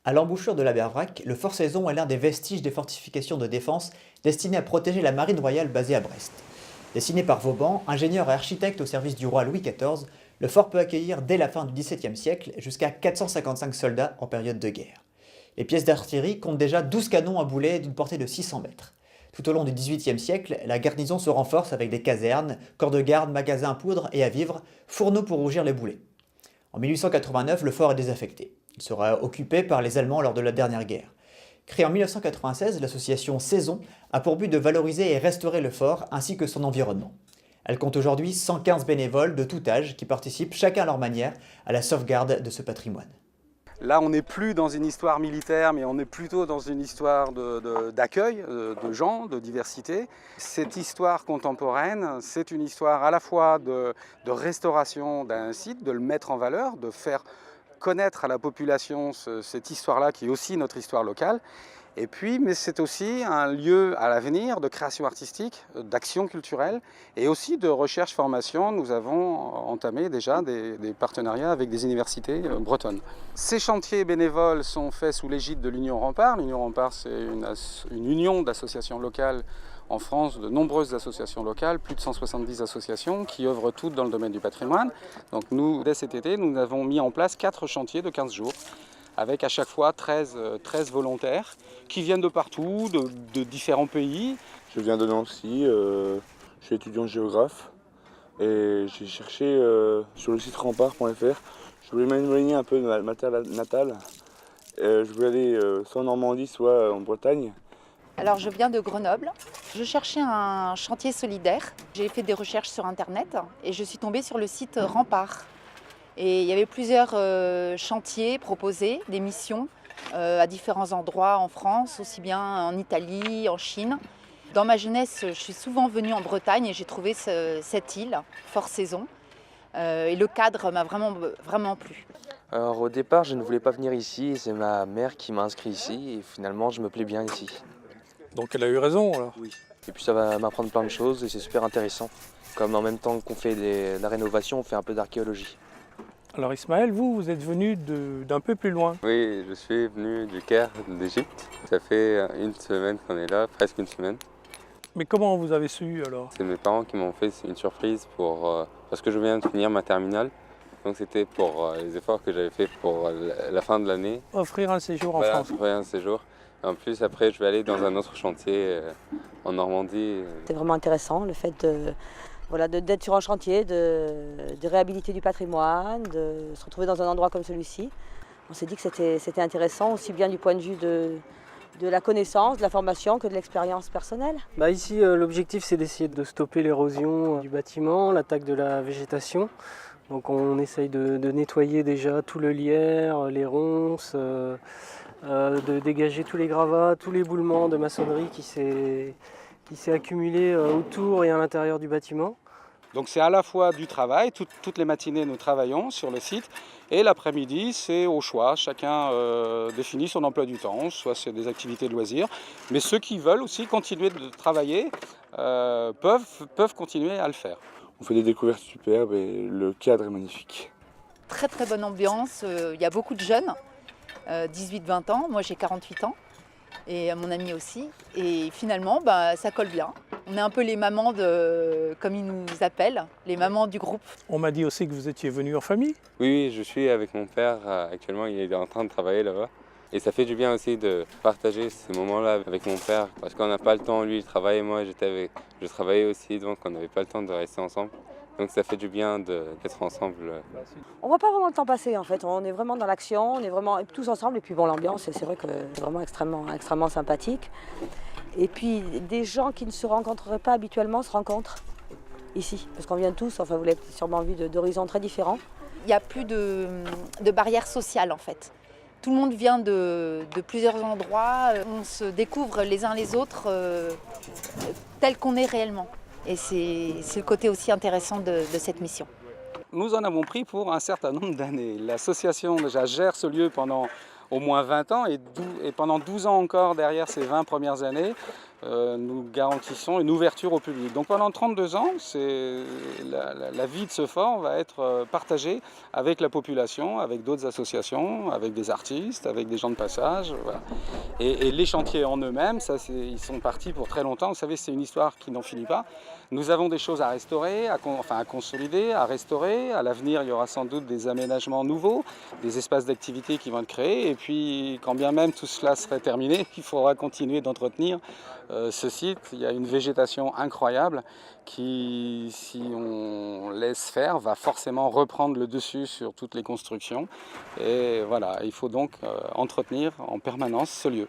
À l'embouchure de la Bervrac, le Fort Saison est l'un des vestiges des fortifications de défense destinées à protéger la marine royale basée à Brest. Dessiné par Vauban, ingénieur et architecte au service du roi Louis XIV, le fort peut accueillir dès la fin du XVIIe siècle jusqu'à 455 soldats en période de guerre. Les pièces d'artillerie comptent déjà 12 canons à boulet d'une portée de 600 mètres. Tout au long du XVIIIe siècle, la garnison se renforce avec des casernes, corps de garde, magasins à poudre et à vivres, fourneaux pour rougir les boulets. En 1889, le fort est désaffecté. Il sera occupé par les Allemands lors de la dernière guerre. Créée en 1996, l'association Saison a pour but de valoriser et restaurer le fort ainsi que son environnement. Elle compte aujourd'hui 115 bénévoles de tout âge qui participent chacun à leur manière à la sauvegarde de ce patrimoine. Là, on n'est plus dans une histoire militaire, mais on est plutôt dans une histoire d'accueil de gens, de diversité. Cette histoire contemporaine, c'est une histoire à la fois de restauration d'un site, de le mettre en valeur, de faire connaître à la population cette histoire-là qui est aussi notre histoire locale. Et puis, mais c'est aussi un lieu à l'avenir de création artistique, d'action culturelle et aussi de recherche-formation. Nous avons entamé déjà des partenariats avec des universités bretonnes. Ces chantiers bénévoles sont faits sous l'égide de l'Union Rempart. L'Union Rempart, c'est une union d'associations locales en France, de nombreuses associations locales, plus de 170 associations qui œuvrent toutes dans le domaine du patrimoine. Donc nous, dès cet été, nous avons mis en place 4 chantiers de 15 jours avec à chaque fois 13 volontaires qui viennent de partout, de différents pays. Je viens de Nancy, je suis étudiant géographe et j'ai cherché sur le site rempart.fr. Je voulais m'éloigner un peu de ma terre natale. Je voulais aller soit en Normandie, soit en Bretagne. Alors je viens de Grenoble. Je cherchais un chantier solidaire. J'ai fait des recherches sur internet et je suis tombée sur le site Rempart. Et il y avait plusieurs chantiers proposés, des missions à différents endroits en France, aussi bien en Italie, en Chine. Dans ma jeunesse, je suis souvent venue en Bretagne et j'ai trouvé cette île, Fort Saison. Et le cadre m'a vraiment plu. Alors au départ, je ne voulais pas venir ici et c'est ma mère qui m'a inscrit ici et finalement je me plais bien ici. Donc elle a eu raison alors? Oui. Et puis ça va m'apprendre plein de choses et c'est super intéressant. Comme en même temps qu'on fait de la rénovation, on fait un peu d'archéologie. Alors Ismaël, vous êtes venu d'un peu plus loin. Oui, je suis venu du Caire, d'Égypte. Ça fait une semaine qu'on est là, presque une semaine. Mais comment vous avez su alors? C'est mes parents qui m'ont fait une surprise parce que je viens de finir ma terminale. Donc c'était pour les efforts que j'avais fait pour la fin de l'année. Offrir un séjour en voilà, France. Offrir un séjour. Et en plus, après, je vais aller dans un autre chantier en Normandie. C'est vraiment intéressant le fait d'être sur un chantier, de réhabiliter du patrimoine, de se retrouver dans un endroit comme celui-ci. On s'est dit que c'était intéressant, aussi bien du point de vue de la connaissance, de la formation, que de l'expérience personnelle. Ici, l'objectif, c'est d'essayer de stopper l'érosion du bâtiment, l'attaque de la végétation. Donc on essaye de nettoyer déjà tout le lierre, les ronces, de dégager tous les gravats, tout l'éboulement de maçonnerie qui s'est accumulé autour et à l'intérieur du bâtiment. Donc c'est à la fois du travail, toutes les matinées nous travaillons sur le site, et l'après-midi c'est au choix, chacun définit son emploi du temps, soit c'est des activités de loisirs, mais ceux qui veulent aussi continuer de travailler peuvent continuer à le faire. On fait des découvertes superbes et le cadre est magnifique. Très très bonne ambiance, il y a beaucoup de jeunes, 18-20 ans, moi j'ai 48 ans. Et mon ami aussi. Et finalement, ça colle bien. On est un peu les mamans, comme ils nous appellent, les mamans du groupe. On m'a dit aussi que vous étiez venu en famille. Oui, je suis avec mon père. Actuellement, il est en train de travailler là-bas. Et ça fait du bien aussi de partager ces moments-là avec mon père. Parce qu'on n'a pas le temps, lui il travaille, moi je travaillais aussi, donc on n'avait pas le temps de rester ensemble. Donc ça fait du bien d'être ensemble. On ne voit pas vraiment le temps passer en fait, on est vraiment dans l'action, on est vraiment tous ensemble et puis bon, l'ambiance c'est vrai que c'est vraiment extrêmement sympathique. Et puis des gens qui ne se rencontreraient pas habituellement se rencontrent ici, parce qu'on vient tous, enfin vous l'avez sûrement vu, d'horizons très différents. Il n'y a plus de barrières sociales en fait. Tout le monde vient de plusieurs endroits, on se découvre les uns les autres tels qu'on est réellement. Et c'est le côté aussi intéressant de cette mission. Nous en avons pris pour un certain nombre d'années. L'association déjà gère ce lieu pendant au moins 20 ans et pendant 12 ans encore derrière ces 20 premières années. nous garantissons une ouverture au public. Donc pendant 32 ans, la vie de ce fort va être partagée avec la population, avec d'autres associations, avec des artistes, avec des gens de passage. Voilà. Et les chantiers en eux-mêmes, ils sont partis pour très longtemps. Vous savez, c'est une histoire qui n'en finit pas. Nous avons des choses à restaurer, à consolider, à restaurer. À l'avenir, il y aura sans doute des aménagements nouveaux, des espaces d'activité qui vont être créés. Et puis, quand bien même tout cela serait terminé, il faudra continuer d'entretenir ce site. Il y a une végétation incroyable qui, si on laisse faire, va forcément reprendre le dessus sur toutes les constructions. Et voilà, il faut donc entretenir en permanence ce lieu.